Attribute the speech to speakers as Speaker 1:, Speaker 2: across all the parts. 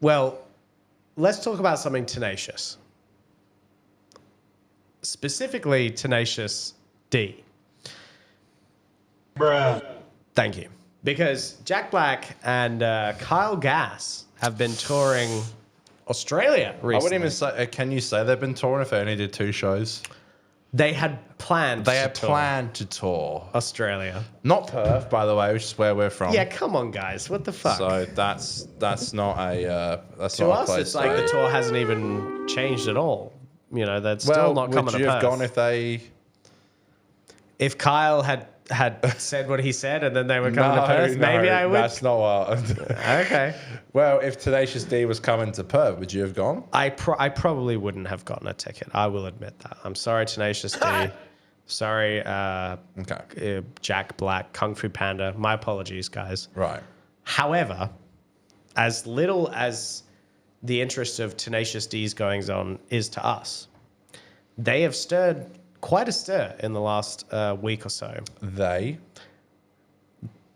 Speaker 1: Well, let's talk about something tenacious. Specifically, Tenacious D.
Speaker 2: Bruh.
Speaker 1: Thank you. Because Jack Black and Kyle Gass have been touring Australia recently.
Speaker 3: I wouldn't even say. Can you say they've been touring if they only did 2 shows?
Speaker 1: They had planned.
Speaker 3: They had planned to tour
Speaker 1: Australia,
Speaker 3: not Perth, by the way, which is where we're from.
Speaker 1: Yeah, come on, guys. What the fuck?
Speaker 3: So that's not a that's
Speaker 1: to
Speaker 3: not
Speaker 1: us,
Speaker 3: a place
Speaker 1: it's like the tour hasn't even changed at all. You know, that's still not coming to Perth.
Speaker 3: Would you have gone if they?
Speaker 1: If Kyle had said what he said and then they were coming to Perth, maybe I would.
Speaker 3: That's not what.
Speaker 1: Okay.
Speaker 3: Well, if Tenacious D was coming to Perth, would you have gone?
Speaker 1: I probably wouldn't have gotten a ticket. I will admit that. I'm sorry, Tenacious D. Sorry, Jack Black, Kung Fu Panda. My apologies, guys.
Speaker 3: Right.
Speaker 1: However, as little as the interest of Tenacious D's goings on is to us, they have stirred quite a stir in the last week or so.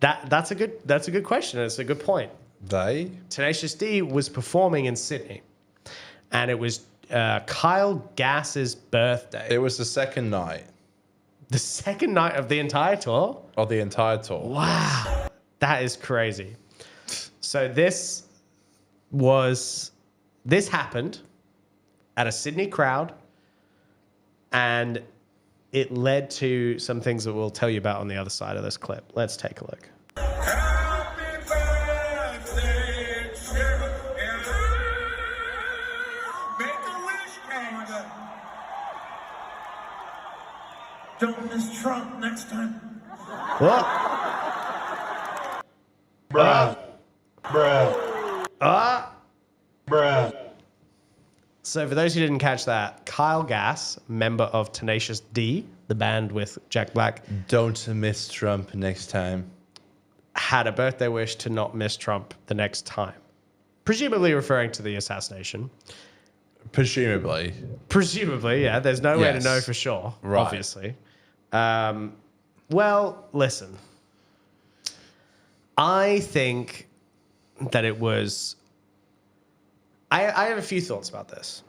Speaker 1: That's a good question. It's a good point. Tenacious D was performing in Sydney, and it was Kyle Gass's birthday.
Speaker 3: It was the second night.
Speaker 1: The second night of the entire tour?
Speaker 3: Of the entire tour.
Speaker 1: Wow. That is crazy. So this happened at a Sydney crowd, and it led to some things that we'll tell you about on the other side of this clip. Let's take a look.
Speaker 2: Happy birthday to you. Make a wish, Canada. Don't miss Trump next time.
Speaker 1: What?
Speaker 2: Bruh. Bruh.
Speaker 1: So for those who didn't catch that, Kyle Gass, member of Tenacious D, the band with Jack Black,
Speaker 3: don't miss Trump next time,
Speaker 1: had a birthday wish to not miss Trump the next time. Presumably referring to the assassination.
Speaker 3: Presumably,
Speaker 1: yeah. There's no way to know for sure, obviously. Well, listen. I think that it was... I have a few thoughts about this.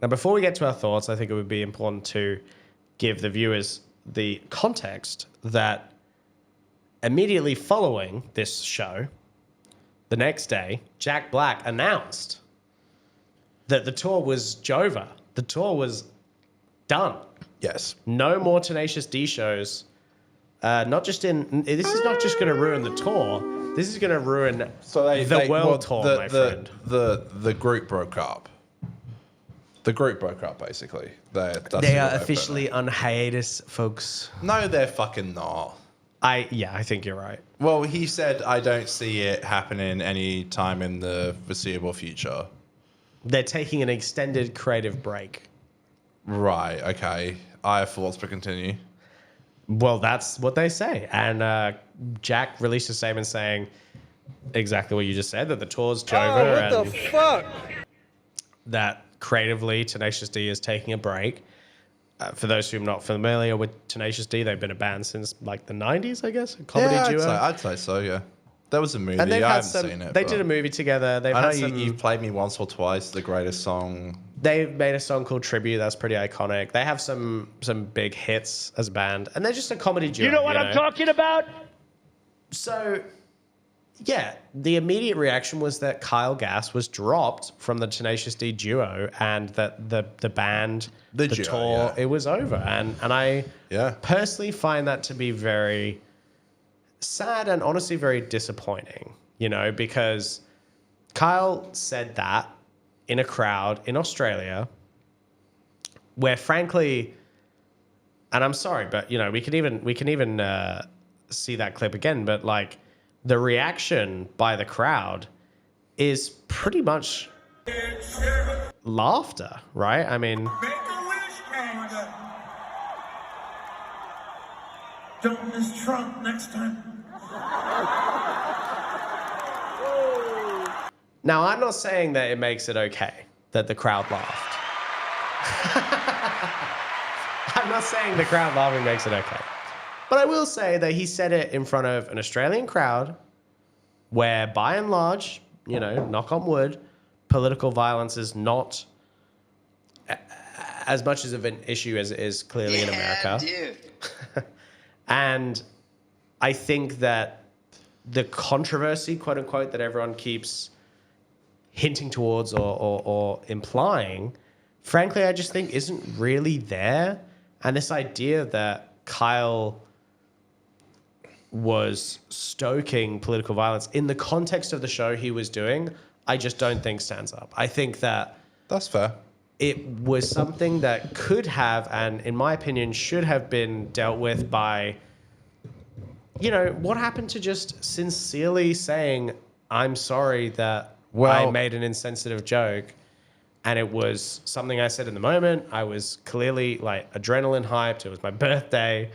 Speaker 1: Now, before we get to our thoughts, I think it would be important to give the viewers the context that immediately following this show, the next day, Jack Black announced that the tour was over. The tour was done.
Speaker 3: Yes.
Speaker 1: No more Tenacious D shows. This is not just going to ruin the tour. This is going to ruin the world tour, my friend.
Speaker 3: The group broke up. The group broke up, basically.
Speaker 1: They are officially on hiatus, folks.
Speaker 3: No, they're fucking not.
Speaker 1: I think you're right.
Speaker 3: Well, he said, I don't see it happening any time in the foreseeable future.
Speaker 1: They're taking an extended creative break.
Speaker 3: Right, okay. I have thoughts, but continue.
Speaker 1: Well, that's what they say. And Jack released a statement saying exactly what you just said, that the tour's over.
Speaker 4: Oh, what the fuck?
Speaker 1: That creatively, Tenacious D is taking a break. For those who are not familiar with Tenacious D, they've been a band since like the 90s, I guess. A comedy duo.
Speaker 3: I'd say so, yeah. That was a movie.
Speaker 1: And
Speaker 3: I haven't seen it.
Speaker 1: They did a movie together.
Speaker 3: I know you've played me once or twice the greatest song.
Speaker 1: They've made a song called Tribute. That's pretty iconic. They have some big hits as a band. And they're just a comedy duo.
Speaker 4: You know what I'm talking about?
Speaker 1: So, yeah, the immediate reaction was that Kyle Gass was dropped from the Tenacious D duo and that the band, the duo, tour, it was over. And I personally find that to be very sad and honestly very disappointing, because Kyle said that in a crowd in Australia where, frankly, and I'm sorry, but we can even see that clip again, but like the reaction by the crowd is pretty much laughter, right? I mean,
Speaker 2: Make a wish, Canada. Don't miss Trump next time.
Speaker 1: now I'm not saying that it makes it okay that the crowd laughed. I'm not saying the crowd laughing makes it okay. But I will say that he said it in front of an Australian crowd where, by and large, knock on wood, political violence is not as much of an issue as it is clearly in America. Dude. And I think that the controversy, quote unquote, that everyone keeps hinting towards or implying, frankly, I just think isn't really there. And this idea that Kyle was stoking political violence in the context of the show he was doing, I just don't think stands up. I think that
Speaker 3: that's fair.
Speaker 1: It was something that could have, and in my opinion, should have been dealt with by, you know, what happened to just sincerely saying, I'm sorry that I made an insensitive joke. And it was something I said in the moment. I was clearly like adrenaline hyped. It was my birthday.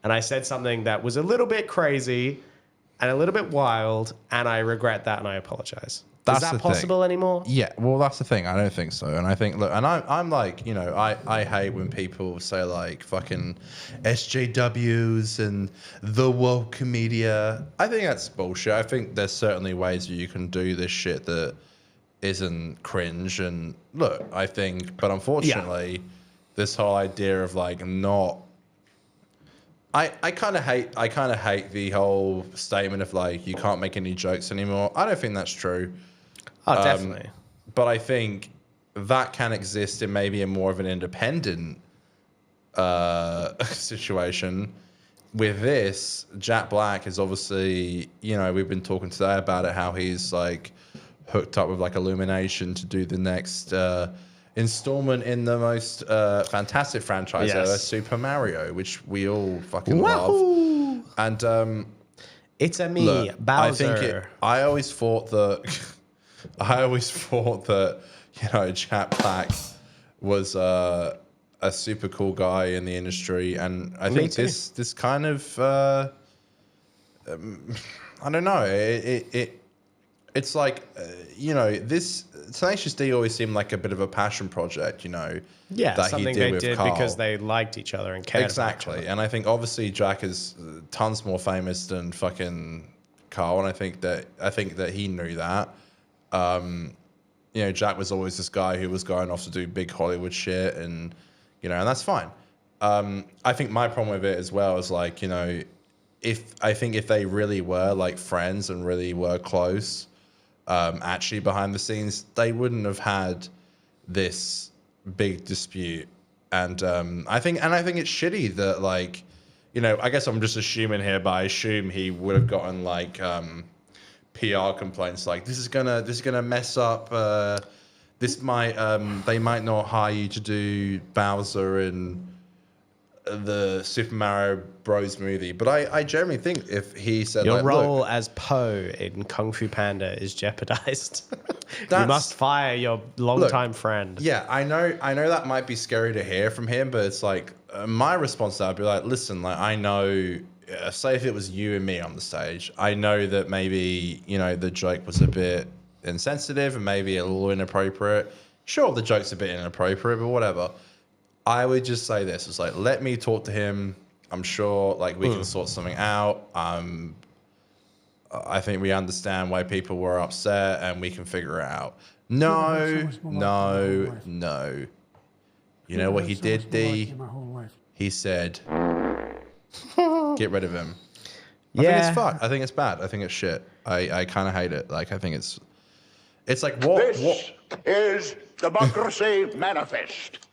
Speaker 1: And I said something that was a little bit crazy and a little bit wild. And I regret that and I apologize. Is that possible anymore?
Speaker 3: Yeah, well, that's the thing. I don't think so. And I think, look, and I'm like, you know, I hate when people say like fucking SJWs and the woke media. I think that's bullshit. I think there's certainly ways where you can do this shit that isn't cringe. And look, I think, but unfortunately, this whole idea of like not. I kind of hate the whole statement of like you can't make any jokes anymore. I don't think that's true.
Speaker 1: Oh, definitely.
Speaker 3: But I think that can exist in maybe a more of an independent situation. With this, Jack Black is obviously, you know, we've been talking today about it, how he's like hooked up with like Illumination to do the next installment in the most fantastic franchise ever, Super Mario, which we all fucking love. And
Speaker 1: it's a me, look, Bowser.
Speaker 3: I always thought that you know, Jack Black was a super cool guy in the industry, and I think this kind of I don't know, it's like you know, this Tenacious D always seemed like a bit of a passion project, you know.
Speaker 1: Yeah,
Speaker 3: that
Speaker 1: something
Speaker 3: he did
Speaker 1: they
Speaker 3: with
Speaker 1: did
Speaker 3: Carl.
Speaker 1: because they liked each other and cared about each other.
Speaker 3: And I think obviously Jack is tons more famous than fucking Carl, and I think that he knew that. You know, Jack was always this guy who was going off to do big Hollywood shit, and you know, and that's fine. I think my problem with it as well is like, you know, if they really were like friends and really were close, actually behind the scenes, they wouldn't have had this big dispute. And I think it's shitty that, like, you know, I guess I'm just assuming here, but I assume he would have gotten like PR complaints like this is gonna mess up. This might they might not hire you to do Bowser in the Super Mario Bros movie. But I generally think if he said
Speaker 1: your
Speaker 3: like,
Speaker 1: role as Po in Kung Fu Panda is jeopardized, you must fire your longtime friend.
Speaker 3: Yeah, I know that might be scary to hear from him, but it's like my response to that would be like, listen, like I know. Say if it was you and me on the stage, I know that maybe, you know, the joke was a bit insensitive and maybe a little inappropriate. Sure, the joke's a bit inappropriate, but whatever. I would just say this. It's like, let me talk to him. I'm sure like we can sort something out. I think we understand why people were upset and we can figure it out. No. You know what he did, D? He said... Get rid of him. I think it's fucked. I think it's bad. I think it's shit. I kind of hate it. Like, I think it's like what
Speaker 5: is democracy manifest.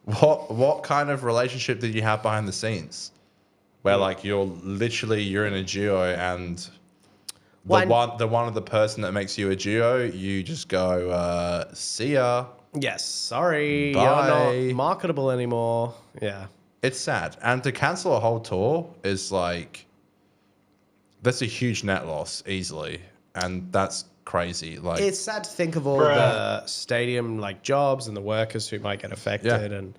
Speaker 3: What kind of relationship did you have behind the scenes, where like you're in a duo and the one of the person that makes you a duo, you just go see ya.
Speaker 1: Yes, sorry,
Speaker 3: bye.
Speaker 1: You're not marketable anymore. Yeah.
Speaker 3: It's sad. And to cancel a whole tour is like, that's a huge net loss easily. And that's crazy. Like,
Speaker 1: it's sad to think of all the stadium like jobs and the workers who might get affected and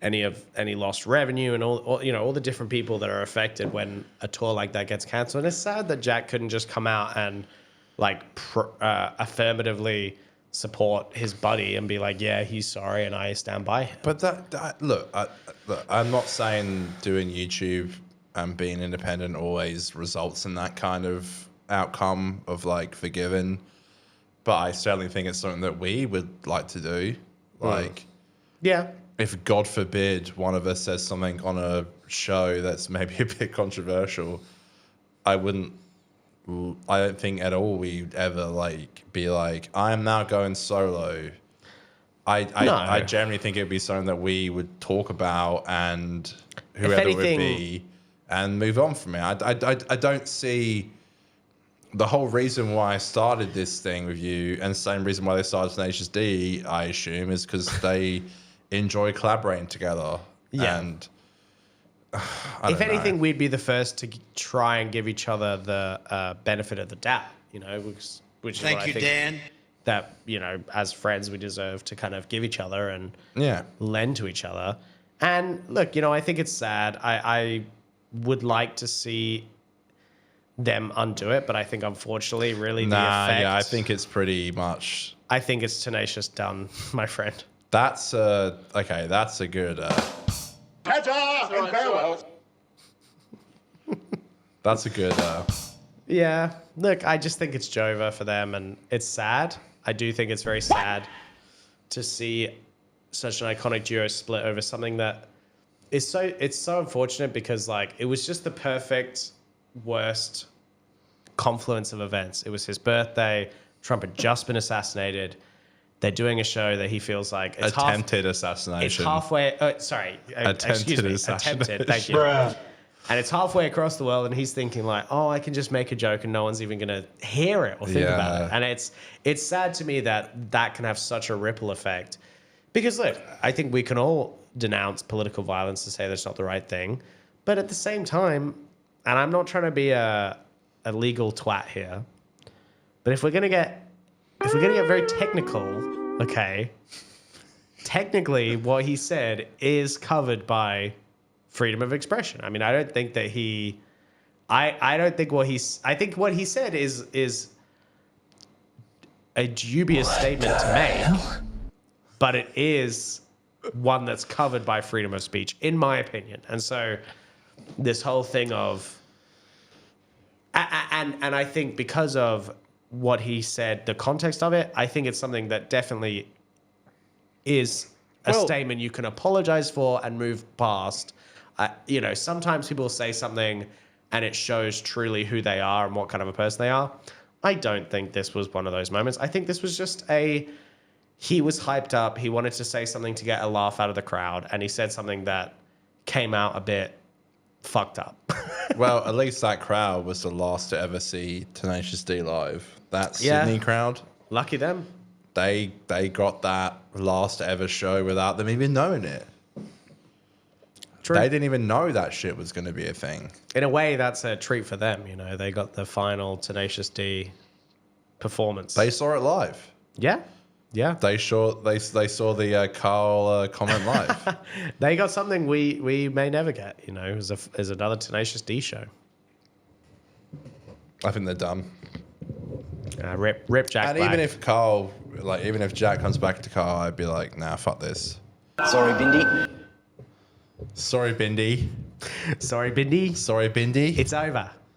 Speaker 1: any lost revenue and all you know, all the different people that are affected when a tour like that gets canceled. And it's sad that Jack couldn't just come out and like affirmatively support his buddy and be like, yeah, he's sorry and I stand by him.
Speaker 3: But look, I'm not saying doing YouTube and being independent always results in that kind of outcome of like forgiving. but I certainly think it's something that we would like to do. Like,
Speaker 1: Yeah.
Speaker 3: if God forbid one of us says something on a show that's maybe a bit controversial, I don't think at all we'd ever like be like, I am now going solo. I generally think it would be something that we would talk about and whoever it would be and move on from it. I don't see the whole reason why I started this thing with you, and the same reason why they started Tenacious D, I assume, is because they enjoy collaborating together.
Speaker 1: Yeah.
Speaker 3: And
Speaker 1: if anything, we'd be the first to try and give each other the benefit of the doubt, you know, which is
Speaker 2: Thank
Speaker 1: what
Speaker 2: you,
Speaker 1: I think
Speaker 2: Dan.
Speaker 1: that, you know, as friends, we deserve to kind of give each other and lend to each other. And look, you know, I think it's sad. I would like to see them undo it, but I think unfortunately, really the effect.
Speaker 3: Yeah, I think it's pretty much.
Speaker 1: I think it's Tenacious done, my friend.
Speaker 3: That's okay. That's a good.
Speaker 5: Ta-ta and farewell.
Speaker 3: That's a good.
Speaker 1: Yeah, look, I just think it's Jova for them, and it's sad. I do think it's very sad to see such an iconic duo split over something that is so. It's so unfortunate because like it was just the perfect worst confluence of events. It was his birthday. Trump had just been assassinated. They're doing a show that he feels like it's
Speaker 3: attempted assassination.
Speaker 1: It's halfway. Attempted
Speaker 3: assassination.
Speaker 1: Attempted. Thank you. And it's halfway across the world, and he's thinking like, "Oh, I can just make a joke, and no one's even gonna hear it or think about it." And it's sad to me that can have such a ripple effect. Because look, I think we can all denounce political violence and say that's not the right thing, but at the same time, and I'm not trying to be a legal twat here, but if we're gonna get very technical, okay, technically what he said is covered by freedom of expression. I mean, I don't think that I think what he said is a dubious statement to make, but it is one that's covered by freedom of speech, in my opinion. And so this whole thing of, and I think because of what he said, the context of it, I think it's something that definitely is a statement you can apologize for and move past. You know, sometimes people say something and it shows truly who they are and what kind of a person they are. I don't think this was one of those moments. I think this was just he was hyped up. He wanted to say something to get a laugh out of the crowd, and he said something that came out a bit fucked up.
Speaker 3: Well, at least that crowd was the last to ever see Tenacious D live. That Sydney crowd.
Speaker 1: Lucky them.
Speaker 3: They got that last ever show without them even knowing it. True. They didn't even know that shit was going to be a thing.
Speaker 1: In a way, that's a treat for them. You know, they got the final Tenacious D performance.
Speaker 3: They saw it live.
Speaker 1: Yeah. Yeah.
Speaker 3: They saw the Carl comment live.
Speaker 1: They got something we may never get, you know, as another Tenacious D show.
Speaker 3: I think they're done.
Speaker 1: Rip Jack
Speaker 3: and
Speaker 1: Black.
Speaker 3: Even if Jack comes back to Carl, I'd be like, nah, fuck this.
Speaker 4: Sorry, Bindi.
Speaker 3: Sorry, Bindi.
Speaker 1: Sorry, Bindi.
Speaker 3: Sorry, Bindi.
Speaker 1: It's over.